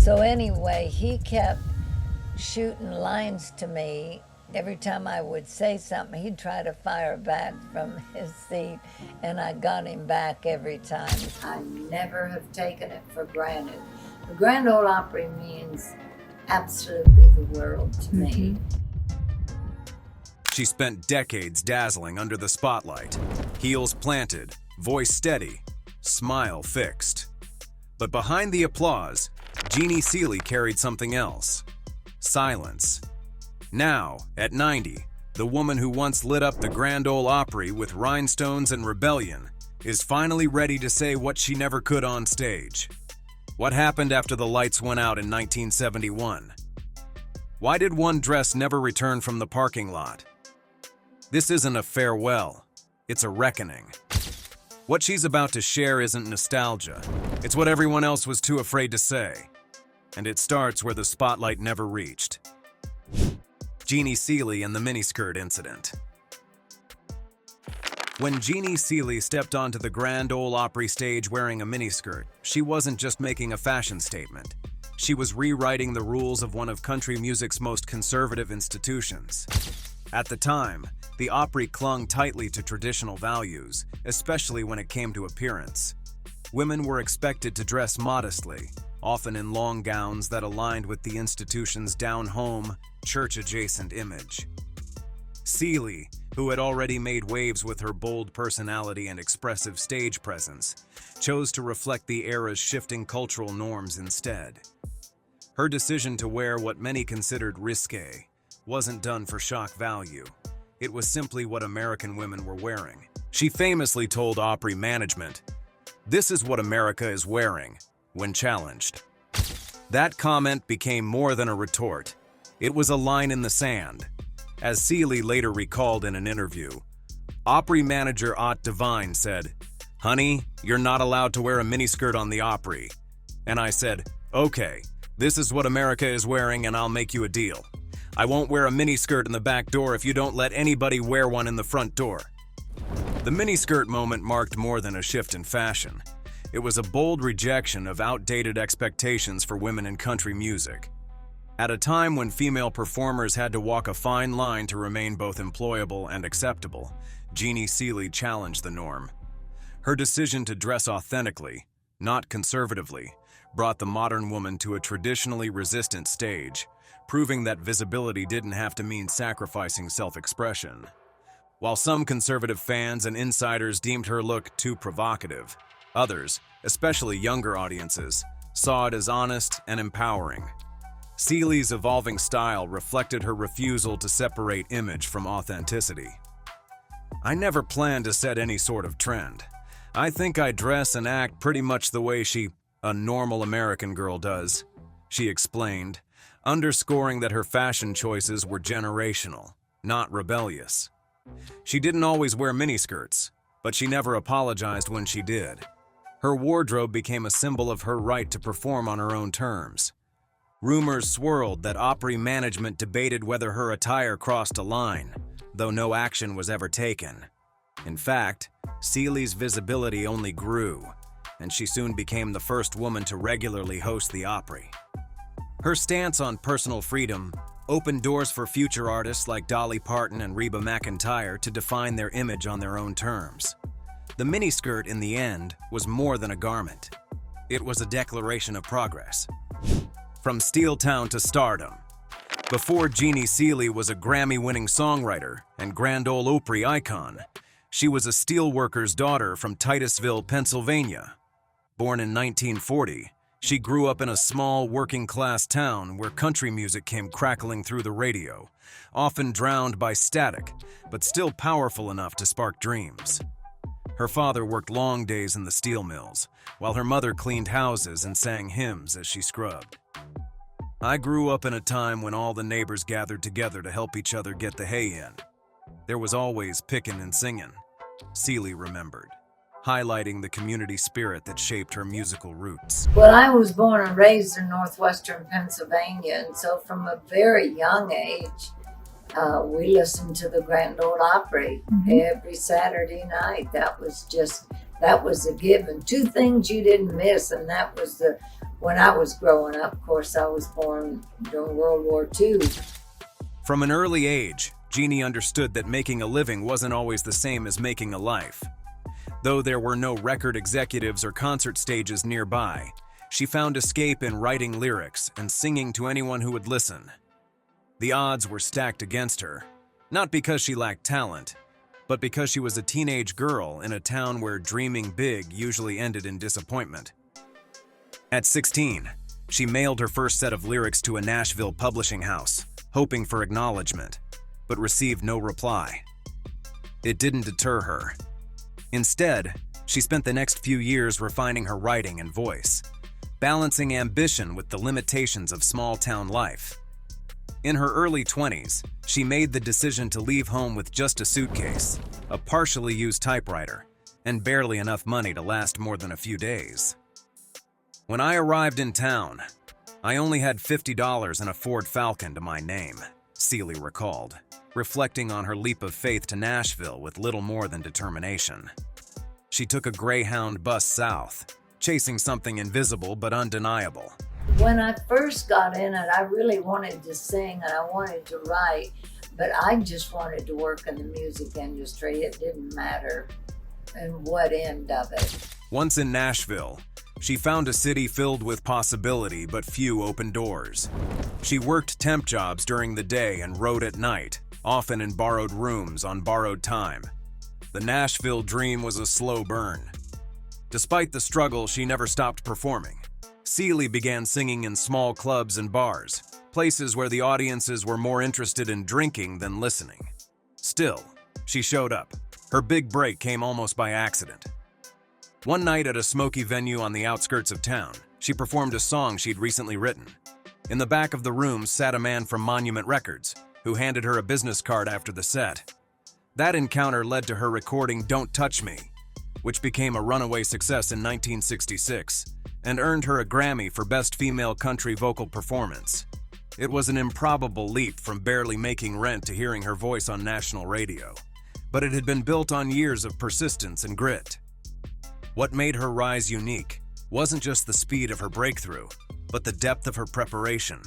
So anyway, he kept shooting lines to me. Every time I would say something, he'd try to fire back from his seat, and I got him back every time. I never have taken it for granted. The Grand Ole Opry means absolutely the world to me. She spent decades dazzling under the spotlight, heels planted, voice steady, smile fixed. But behind the applause, Jeannie Seely carried something else: silence. Now, at 90, the woman who once lit up the Grand Ole Opry with rhinestones and rebellion is finally ready to say what she never could on stage. What happened after the lights went out in 1971? Why did one dress never return from the parking lot? This isn't a farewell, it's a reckoning. What she's about to share isn't nostalgia, it's what everyone else was too afraid to say. And it starts where the spotlight never reached. Jeannie Seely and the miniskirt incident. When Jeannie Seely stepped onto the Grand Ole Opry stage wearing a miniskirt, she wasn't just making a fashion statement. She was rewriting the rules of one of country music's most conservative institutions. At the time, the Opry clung tightly to traditional values, especially when it came to appearance. Women were expected to dress modestly, often in long gowns that aligned with the institution's down-home, church-adjacent image. Seely, who had already made waves with her bold personality and expressive stage presence, chose to reflect the era's shifting cultural norms instead. Her decision to wear what many considered risque wasn't done for shock value. It was simply what American women were wearing. She famously told Opry management, "This is what America is wearing," when challenged. That comment became more than a retort. It was a line in the sand. As Seely later recalled in an interview, Opry manager Ott Devine said, "Honey, you're not allowed to wear a miniskirt on the Opry." And I said, "Okay, this is what America is wearing and I'll make you a deal. I won't wear a miniskirt in the back door if you don't let anybody wear one in the front door." The miniskirt moment marked more than a shift in fashion. It was a bold rejection of outdated expectations for women in country music. At a time when female performers had to walk a fine line to remain both employable and acceptable, Jeannie Seely challenged the norm. Her decision to dress authentically, not conservatively, brought the modern woman to a traditionally resistant stage, proving that visibility didn't have to mean sacrificing self-expression. While some conservative fans and insiders deemed her look too provocative, others, especially younger audiences, saw it as honest and empowering. Seely's evolving style reflected her refusal to separate image from authenticity. "I never planned to set any sort of trend. I think I dress and act pretty much the way a normal American girl does," she explained, underscoring that her fashion choices were generational, not rebellious. She didn't always wear miniskirts, but she never apologized when she did. Her wardrobe became a symbol of her right to perform on her own terms. Rumors swirled that Opry management debated whether her attire crossed a line, though no action was ever taken. In fact, Seely's visibility only grew, and she soon became the first woman to regularly host the Opry. Her stance on personal freedom opened doors for future artists like Dolly Parton and Reba McEntire to define their image on their own terms. The miniskirt, in the end, was more than a garment. It was a declaration of progress. From Steel Town to stardom. Before Jeannie Seely was a Grammy-winning songwriter and Grand Ole Opry icon, she was a steelworker's daughter from Titusville, Pennsylvania. Born in 1940, she grew up in a small, working-class town where country music came crackling through the radio, often drowned by static, but still powerful enough to spark dreams. Her father worked long days in the steel mills, while her mother cleaned houses and sang hymns as she scrubbed. "I grew up in a time when all the neighbors gathered together to help each other get the hay in. There was always picking and singing," Seely remembered, highlighting the community spirit that shaped her musical roots. Well, I was born and raised in northwestern Pennsylvania, and so from a very young age, we listened to the Grand Ole Opry every Saturday night. That was a given. Two things you didn't miss, and that was the when I was growing up. Of course, I was born during World War II. From an early age, Jeannie understood that making a living wasn't always the same as making a life. Though there were no record executives or concert stages nearby, she found escape in writing lyrics and singing to anyone who would listen. The odds were stacked against her, not because she lacked talent, but because she was a teenage girl in a town where dreaming big usually ended in disappointment. At 16, she mailed her first set of lyrics to a Nashville publishing house, hoping for acknowledgement, but received no reply. It didn't deter her. Instead, she spent the next few years refining her writing and voice, balancing ambition with the limitations of small-town life. In her early 20s, she made the decision to leave home with just a suitcase, a partially used typewriter, and barely enough money to last more than a few days. When I arrived in town, I only had $50 and a Ford Falcon to my name, Seely recalled, reflecting on her leap of faith to Nashville with little more than determination. She took a Greyhound bus south, chasing something invisible but undeniable. When I first got in it, I really wanted to sing and I wanted to write, but I just wanted to work in the music industry. It didn't matter in what end of it. Once in Nashville, she found a city filled with possibility but few open doors. She worked temp jobs during the day and wrote at night, often in borrowed rooms on borrowed time. The Nashville dream was a slow burn. Despite the struggle, she never stopped performing. Seely began singing in small clubs and bars, places where the audiences were more interested in drinking than listening. Still, she showed up. Her big break came almost by accident. One night at a smoky venue on the outskirts of town, she performed a song she'd recently written. In the back of the room sat a man from Monument Records, who handed her a business card after the set. That encounter led to her recording Don't Touch Me, which became a runaway success in 1966 and earned her a Grammy for Best Female Country Vocal Performance. It was an improbable leap from barely making rent to hearing her voice on national radio, but it had been built on years of persistence and grit. What made her rise unique wasn't just the speed of her breakthrough, but the depth of her preparation.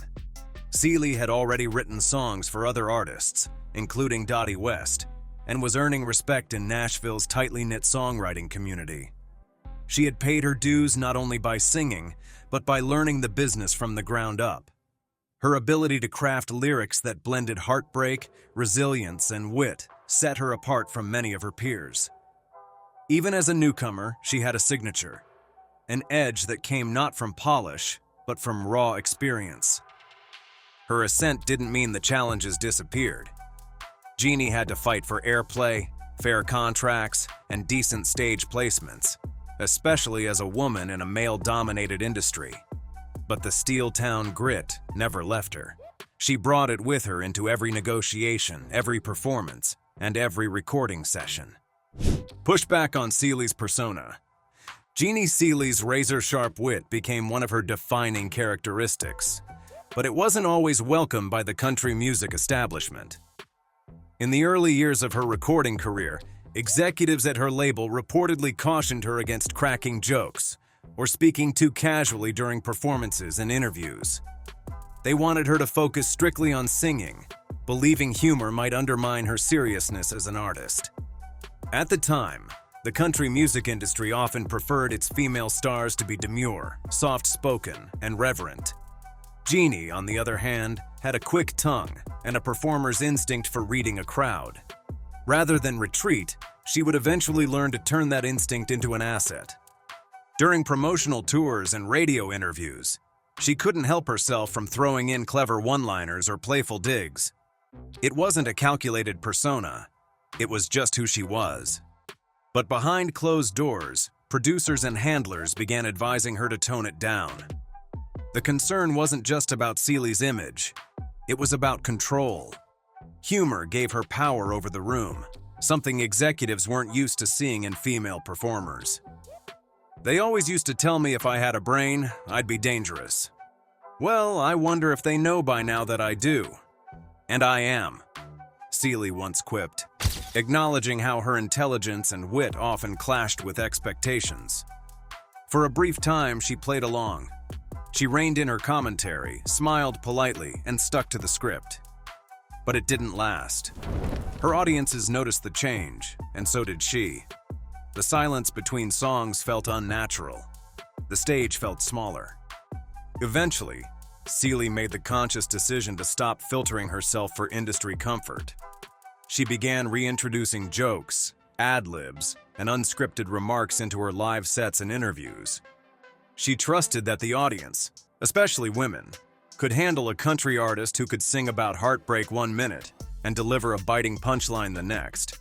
Seely had already written songs for other artists, including Dottie West, and was earning respect in Nashville's tightly knit songwriting community. She had paid her dues not only by singing, but by learning the business from the ground up. Her ability to craft lyrics that blended heartbreak, resilience, and wit set her apart from many of her peers. Even as a newcomer, she had a signature, an edge that came not from polish, but from raw experience. Her ascent didn't mean the challenges disappeared. Jeannie had to fight for airplay, fair contracts, and decent stage placements, especially as a woman in a male-dominated industry. But the Steeltown grit never left her. She brought it with her into every negotiation, every performance, and every recording session. Pushback on Seely's persona. Jeannie Seely's razor-sharp wit became one of her defining characteristics, but it wasn't always welcomed by the country music establishment. In the early years of her recording career, executives at her label reportedly cautioned her against cracking jokes or speaking too casually during performances and interviews. They wanted her to focus strictly on singing, believing humor might undermine her seriousness as an artist. At the time, the country music industry often preferred its female stars to be demure, soft-spoken, and reverent. Jeannie, on the other hand, had a quick tongue and a performer's instinct for reading a crowd. Rather than retreat, she would eventually learn to turn that instinct into an asset. During promotional tours and radio interviews, she couldn't help herself from throwing in clever one-liners or playful digs. It wasn't a calculated persona, it was just who she was. But behind closed doors, producers and handlers began advising her to tone it down. The concern wasn't just about Seely's image, it was about control. Humor gave her power over the room, something executives weren't used to seeing in female performers. They always used to tell me if I had a brain, I'd be dangerous. Well, I wonder if they know by now that I do. And I am, Seely once quipped, acknowledging how her intelligence and wit often clashed with expectations. For a brief time, she played along. She reined in her commentary, smiled politely, and stuck to the script. But it didn't last. Her audiences noticed the change, and so did she. The silence between songs felt unnatural. The stage felt smaller. Eventually, Seely made the conscious decision to stop filtering herself for industry comfort. She began reintroducing jokes, ad-libs, and unscripted remarks into her live sets and interviews. She trusted that the audience, especially women, could handle a country artist who could sing about heartbreak 1 minute and deliver a biting punchline the next.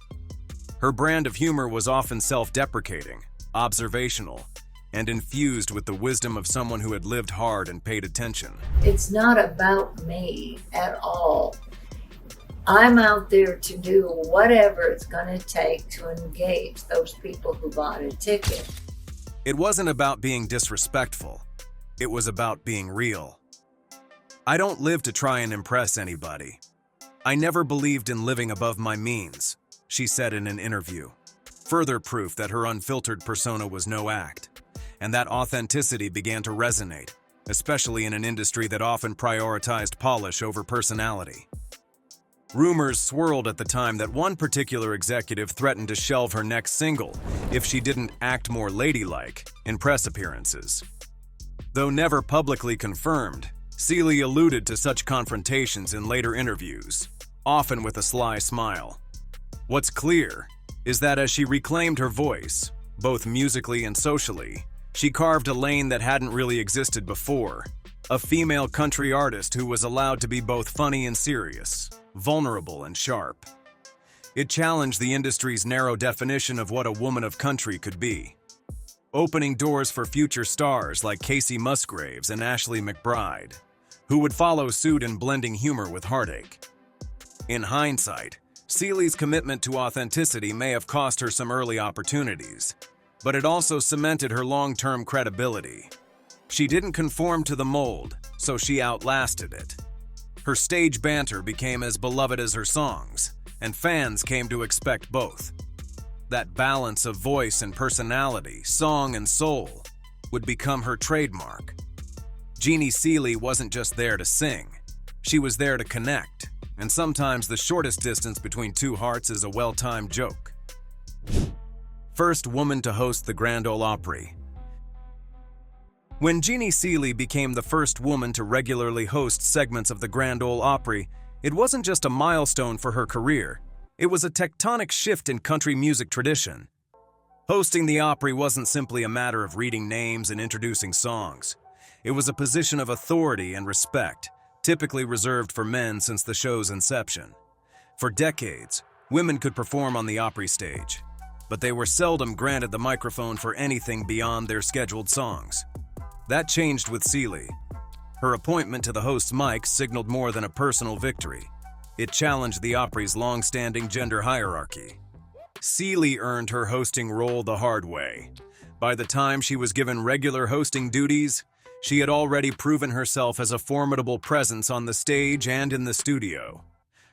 Her brand of humor was often self-deprecating, observational, and infused with the wisdom of someone who had lived hard and paid attention. It's not about me at all. I'm out there to do whatever it's going to take to engage those people who bought a ticket. It wasn't about being disrespectful. It was about being real. I don't live to try and impress anybody. I never believed in living above my means, she said in an interview. Further proof that her unfiltered persona was no act, and that authenticity began to resonate, especially in an industry that often prioritized polish over personality. Rumors swirled at the time that one particular executive threatened to shelve her next single if she didn't act more ladylike in press appearances. Though never publicly confirmed, Seely alluded to such confrontations in later interviews, often with a sly smile. What's clear is that as she reclaimed her voice, both musically and socially, she carved a lane that hadn't really existed before, a female country artist who was allowed to be both funny and serious, vulnerable and sharp. It challenged the industry's narrow definition of what a woman of country could be, opening doors for future stars like Casey Musgraves and Ashley McBryde, who would follow suit in blending humor with heartache. In hindsight, Seely's commitment to authenticity may have cost her some early opportunities, but it also cemented her long-term credibility. She didn't conform to the mold, so she outlasted it. Her stage banter became as beloved as her songs, and fans came to expect both. That balance of voice and personality, song and soul, would become her trademark. Jeannie Seely wasn't just there to sing. She was there to connect, and sometimes the shortest distance between two hearts is a well-timed joke. First woman to host the Grand Ole Opry. When Jeannie Seely became the first woman to regularly host segments of the Grand Ole Opry, it wasn't just a milestone for her career, it was a tectonic shift in country music tradition. Hosting the Opry wasn't simply a matter of reading names and introducing songs. It was a position of authority and respect, typically reserved for men since the show's inception. For decades, women could perform on the Opry stage, but they were seldom granted the microphone for anything beyond their scheduled songs. That changed with Seely. Her appointment to the host's mic signaled more than a personal victory. It challenged the Opry's long-standing gender hierarchy. Seely earned her hosting role the hard way. By the time she was given regular hosting duties, she had already proven herself as a formidable presence on the stage and in the studio.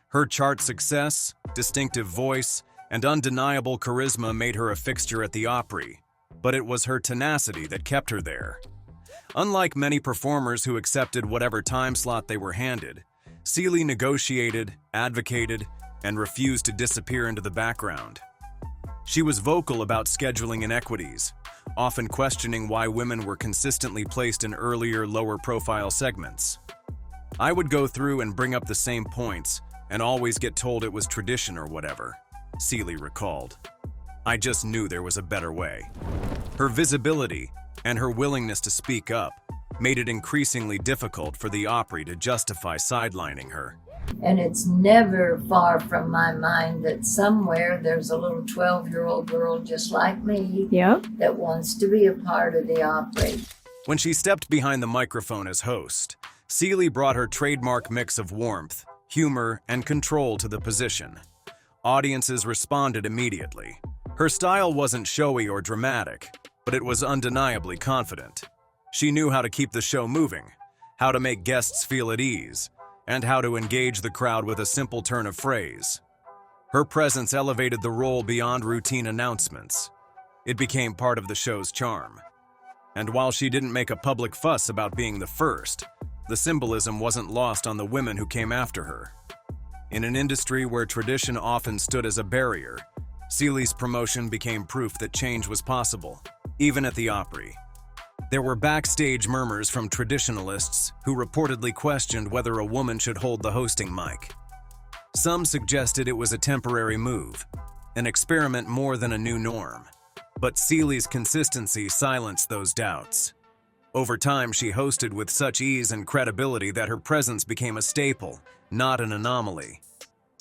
Her chart success, distinctive voice, and undeniable charisma made her a fixture at the Opry, but it was her tenacity that kept her there. Unlike many performers who accepted whatever time slot they were handed, Seely negotiated, advocated, and refused to disappear into the background. She was vocal about scheduling inequities, often questioning why women were consistently placed in earlier, lower-profile segments. I would go through and bring up the same points and always get told it was tradition or whatever, Seely recalled. I just knew there was a better way. Her visibility and her willingness to speak up made it increasingly difficult for the Opry to justify sidelining her. And it's never far from my mind that somewhere there's a little 12-year-old girl just like me that wants to be a part of the Opry. When she stepped behind the microphone as host, Seely brought her trademark mix of warmth, humor, and control to the position. Audiences responded immediately. Her style wasn't showy or dramatic, but it was undeniably confident. She knew how to keep the show moving, how to make guests feel at ease, and how to engage the crowd with a simple turn of phrase. Her presence elevated the role beyond routine announcements. It became part of the show's charm. And while she didn't make a public fuss about being the first, the symbolism wasn't lost on the women who came after her. In an industry where tradition often stood as a barrier, Seely's promotion became proof that change was possible, even at the Opry. There were backstage murmurs from traditionalists who reportedly questioned whether a woman should hold the hosting mic. Some suggested it was a temporary move, an experiment more than a new norm. But Seely's consistency silenced those doubts. Over time, she hosted with such ease and credibility that her presence became a staple, not an anomaly.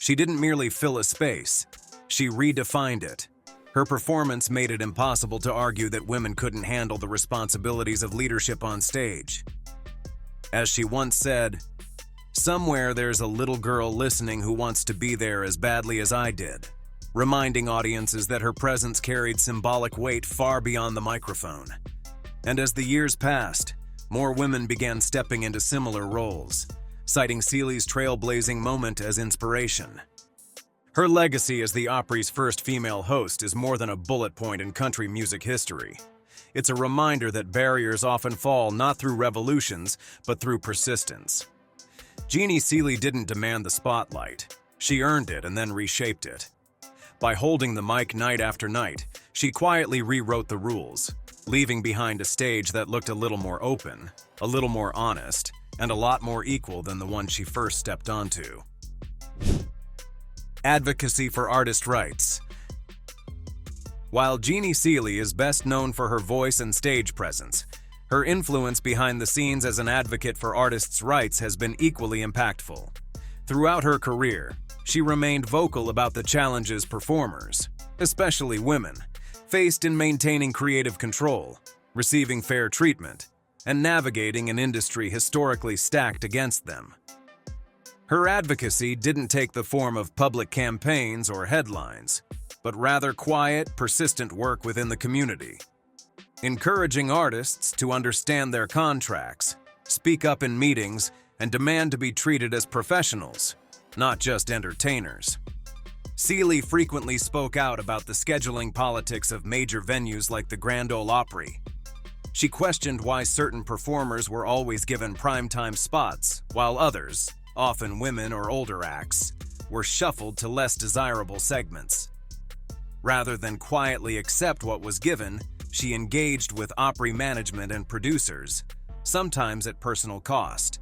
She didn't merely fill a space, she redefined it. Her performance made it impossible to argue that women couldn't handle the responsibilities of leadership on stage. As she once said, "Somewhere there's a little girl listening who wants to be there as badly as I did," reminding audiences that her presence carried symbolic weight far beyond the microphone. And as the years passed, more women began stepping into similar roles, citing Seely's trailblazing moment as inspiration. Her legacy as the Opry's first female host is more than a bullet point in country music history. It's a reminder that barriers often fall not through revolutions, but through persistence. Jeannie Seely didn't demand the spotlight. She earned it and then reshaped it. By holding the mic night after night, she quietly rewrote the rules, leaving behind a stage that looked a little more open, a little more honest, and a lot more equal than the one she first stepped onto. Advocacy for artist rights. While Jeannie Seely is best known for her voice and stage presence, her influence behind the scenes as an advocate for artists' rights has been equally impactful. Throughout her career, she remained vocal about the challenges performers, especially women, faced in maintaining creative control, receiving fair treatment, and navigating an industry historically stacked against them. Her advocacy didn't take the form of public campaigns or headlines, but rather quiet, persistent work within the community, encouraging artists to understand their contracts, speak up in meetings, and demand to be treated as professionals, not just entertainers. Seely frequently spoke out about the scheduling politics of major venues like the Grand Ole Opry. She questioned why certain performers were always given primetime spots, while others, often women or older acts, were shuffled to less desirable segments. Rather than quietly accept what was given, she engaged with Opry management and producers, sometimes at personal cost.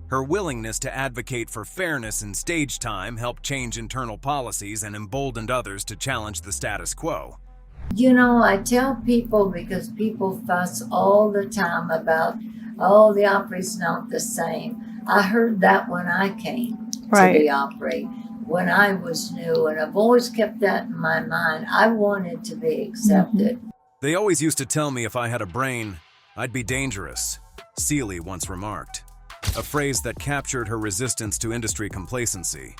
Her willingness to advocate for fairness in stage time helped change internal policies and emboldened others to challenge the status quo. You know, I tell people, because people fuss all the time about, oh, the Opry's not the same. I heard that when I came to the Opry, when I was new, and I've always kept that in my mind. I wanted to be accepted. They always used to tell me if I had a brain, I'd be dangerous, Seely once remarked, a phrase that captured her resistance to industry complacency.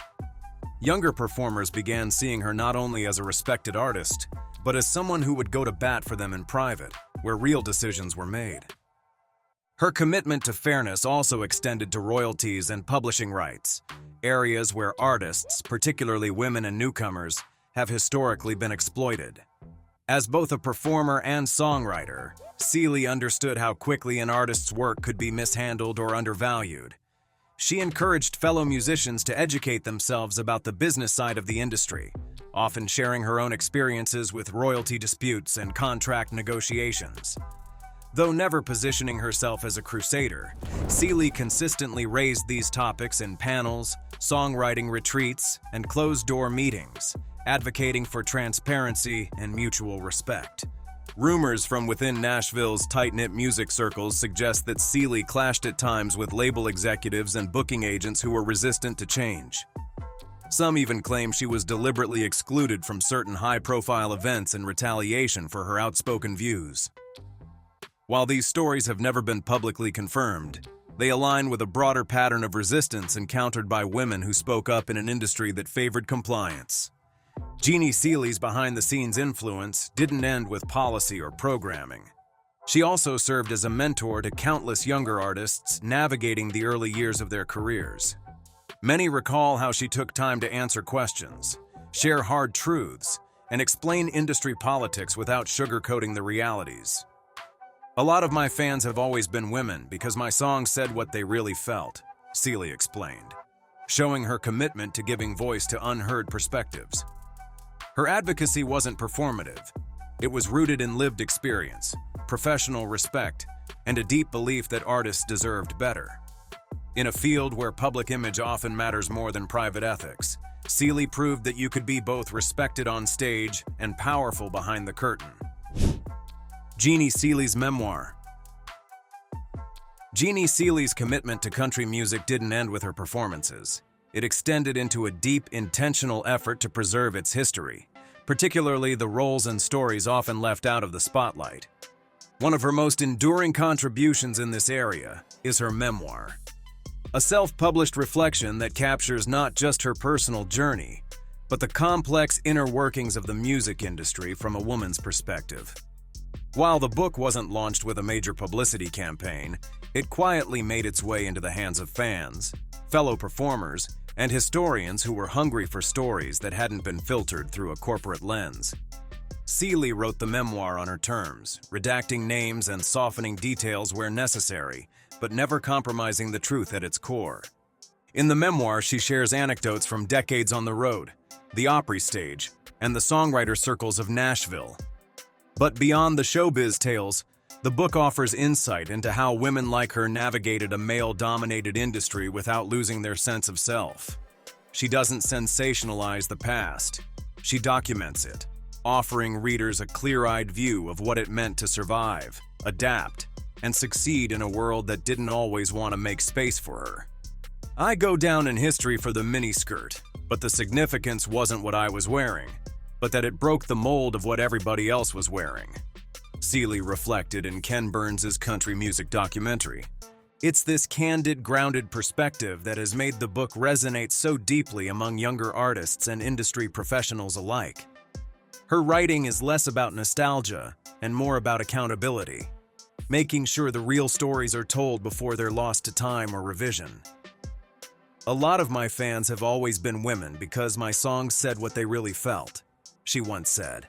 Younger performers began seeing her not only as a respected artist, but as someone who would go to bat for them in private, where real decisions were made. Her commitment to fairness also extended to royalties and publishing rights, areas where artists, particularly women and newcomers, have historically been exploited. As both a performer and songwriter, Seely understood how quickly an artist's work could be mishandled or undervalued. She encouraged fellow musicians to educate themselves about the business side of the industry, often sharing her own experiences with royalty disputes and contract negotiations. Though never positioning herself as a crusader, Seely consistently raised these topics in panels, songwriting retreats, and closed-door meetings, advocating for transparency and mutual respect. Rumors from within Nashville's tight-knit music circles suggest that Seely clashed at times with label executives and booking agents who were resistant to change. Some even claim she was deliberately excluded from certain high-profile events in retaliation for her outspoken views. While these stories have never been publicly confirmed, they align with a broader pattern of resistance encountered by women who spoke up in an industry that favored compliance. Jeannie Seely's behind-the-scenes influence didn't end with policy or programming. She also served as a mentor to countless younger artists navigating the early years of their careers. Many recall how she took time to answer questions, share hard truths, and explain industry politics without sugarcoating the realities. A lot of my fans have always been women because my songs said what they really felt, Seely explained, showing her commitment to giving voice to unheard perspectives. Her advocacy wasn't performative. It was rooted in lived experience, professional respect, and a deep belief that artists deserved better. In a field where public image often matters more than private ethics, Seely proved that you could be both respected on stage and powerful behind the curtain. Jeannie Seely's memoir. Jeannie Seely's commitment to country music didn't end with her performances. It extended into a deep, intentional effort to preserve its history, particularly the roles and stories often left out of the spotlight. One of her most enduring contributions in this area is her memoir, a self-published reflection that captures not just her personal journey, but the complex inner workings of the music industry from a woman's perspective. While the book wasn't launched with a major publicity campaign, it quietly made its way into the hands of fans, fellow performers, and historians who were hungry for stories that hadn't been filtered through a corporate lens. Seely wrote the memoir on her terms, redacting names and softening details where necessary, but never compromising the truth at its core. In the memoir, she shares anecdotes from decades on the road, the Opry stage, and the songwriter circles of Nashville. But beyond the showbiz tales, the book offers insight into how women like her navigated a male-dominated industry without losing their sense of self. She doesn't sensationalize the past. She documents it, offering readers a clear-eyed view of what it meant to survive, adapt, and succeed in a world that didn't always want to make space for her. I go down in history for the miniskirt, but the significance wasn't what I was wearing, but that it broke the mold of what everybody else was wearing. Seely reflected in Ken Burns's country music documentary. It's this candid, grounded perspective that has made the book resonate so deeply among younger artists and industry professionals alike. Her writing is less about nostalgia and more about accountability, making sure the real stories are told before they're lost to time or revision. A lot of my fans have always been women because my songs said what they really felt, she once said,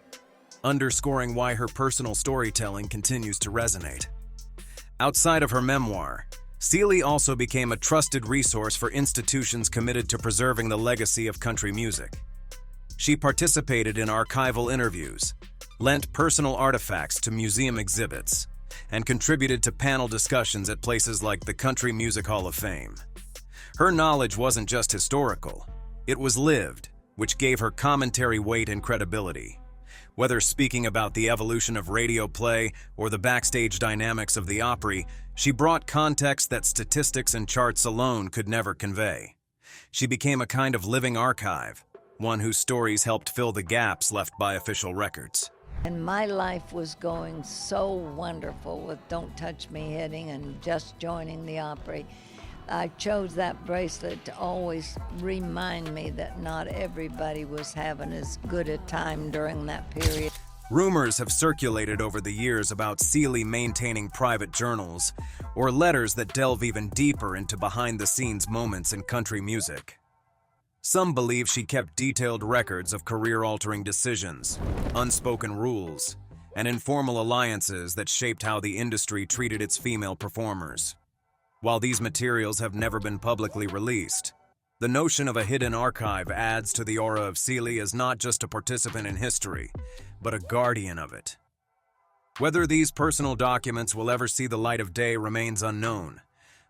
underscoring why her personal storytelling continues to resonate. Outside of her memoir, Seely also became a trusted resource for institutions committed to preserving the legacy of country music. She participated in archival interviews, lent personal artifacts to museum exhibits, and contributed to panel discussions at places like the Country Music Hall of Fame. Her knowledge wasn't just historical, it was lived, which gave her commentary weight and credibility. Whether speaking about the evolution of radio play or the backstage dynamics of the Opry, she brought context that statistics and charts alone could never convey. She became a kind of living archive, one whose stories helped fill the gaps left by official records. And my life was going so wonderful with Don't Touch Me hitting and just joining the Opry. I chose that bracelet to always remind me that not everybody was having as good a time during that period. Rumors have circulated over the years about Seely maintaining private journals or letters that delve even deeper into behind-the-scenes moments in country music. Some believe she kept detailed records of career-altering decisions, unspoken rules, and informal alliances that shaped how the industry treated its female performers. While these materials have never been publicly released, the notion of a hidden archive adds to the aura of Seely as not just a participant in history, but a guardian of it. Whether these personal documents will ever see the light of day remains unknown,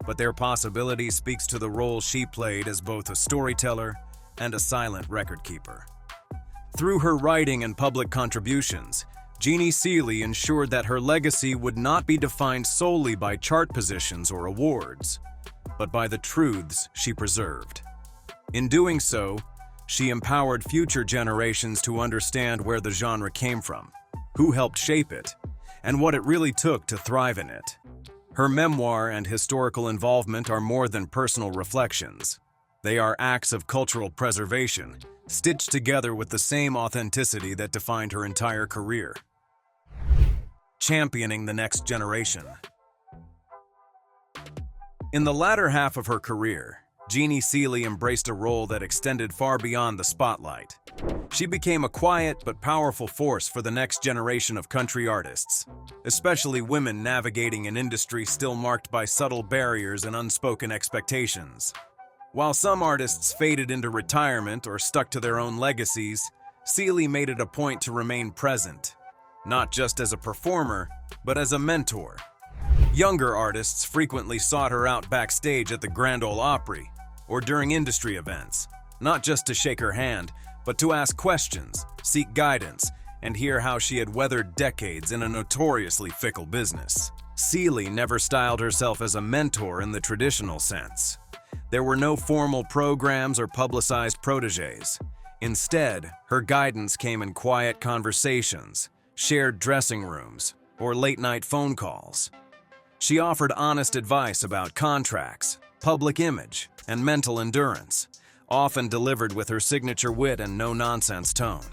but their possibility speaks to the role she played as both a storyteller and a silent record keeper. Through her writing and public contributions, Jeannie Seely ensured that her legacy would not be defined solely by chart positions or awards, but by the truths she preserved. In doing so, she empowered future generations to understand where the genre came from, who helped shape it, and what it really took to thrive in it. Her memoir and historical involvement are more than personal reflections. They are acts of cultural preservation, stitched together with the same authenticity that defined her entire career. Championing the next generation. In the latter half of her career, Jeannie Seely embraced a role that extended far beyond the spotlight. She became a quiet but powerful force for the next generation of country artists, especially women navigating an industry still marked by subtle barriers and unspoken expectations. While some artists faded into retirement or stuck to their own legacies, Seely made it a point to remain present, not just as a performer, but as a mentor. Younger artists frequently sought her out backstage at the Grand Ole Opry or during industry events, not just to shake her hand, but to ask questions, seek guidance, and hear how she had weathered decades in a notoriously fickle business. Seely never styled herself as a mentor in the traditional sense. There were no formal programs or publicized protégés. Instead, her guidance came in quiet conversations, shared dressing rooms, or late-night phone calls. She offered honest advice about contracts, public image, and mental endurance, often delivered with her signature wit and no-nonsense tone.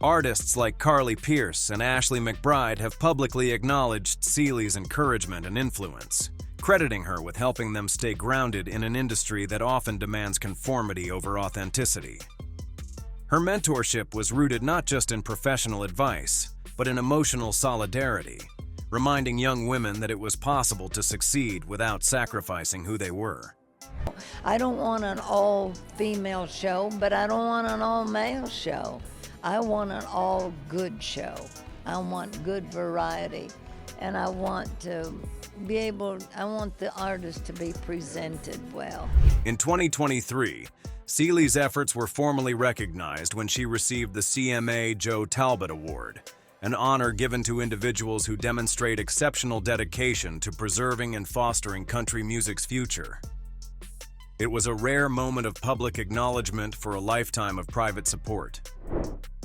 Artists like Carly Pearce and Ashley McBryde have publicly acknowledged Seely's encouragement and influence, crediting her with helping them stay grounded in an industry that often demands conformity over authenticity. Her mentorship was rooted not just in professional advice, but in emotional solidarity, reminding young women that it was possible to succeed without sacrificing who they were. I don't want an all-female show, but I don't want an all-male show. I want an all-good show. I want good variety, and I want the artist to be presented well. In 2023, Seely's efforts were formally recognized when she received the CMA Joe Talbot Award, an honor given to individuals who demonstrate exceptional dedication to preserving and fostering country music's future. It was a rare moment of public acknowledgement for a lifetime of private support.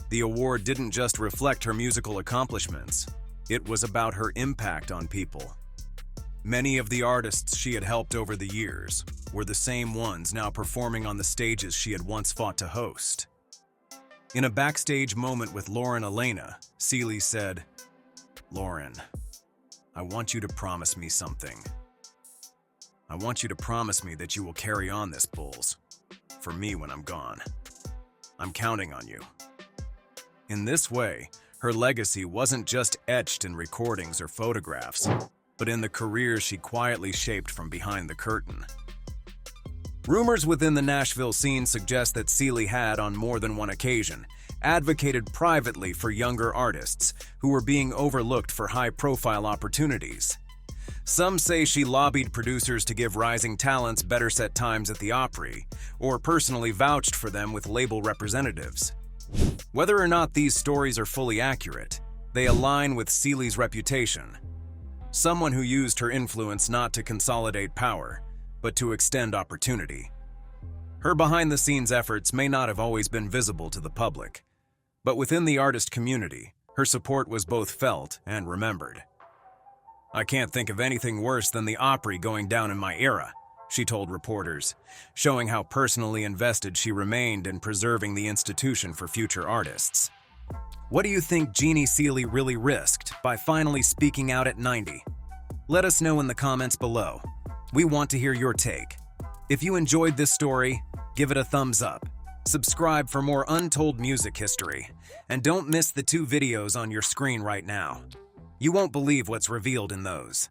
The award didn't just reflect her musical accomplishments, it was about her impact on people. Many of the artists she had helped over the years were the same ones now performing on the stages she had once fought to host. In a backstage moment with Lauren Elena, Seely said, "Lauren, I want you to promise me something. I want you to promise me that you will carry on this Bulls for me when I'm gone. I'm counting on you." In this way, her legacy wasn't just etched in recordings or photographs, but in the career she quietly shaped from behind the curtain. Rumors within the Nashville scene suggest that Seely had, on more than one occasion, advocated privately for younger artists who were being overlooked for high-profile opportunities. Some say she lobbied producers to give rising talents better set times at the Opry, or personally vouched for them with label representatives. Whether or not these stories are fully accurate, they align with Seely's reputation. Someone who used her influence not to consolidate power, but to extend opportunity. Her behind-the-scenes efforts may not have always been visible to the public, but within the artist community, her support was both felt and remembered. "I can't think of anything worse than the Opry going down in my era," she told reporters, showing how personally invested she remained in preserving the institution for future artists. What do you think Jeannie Seely really risked by finally speaking out at 90? Let us know in the comments below. We want to hear your take. If you enjoyed this story, give it a thumbs up. Subscribe for more untold music history, and don't miss the 2 videos on your screen right now. You won't believe what's revealed in those.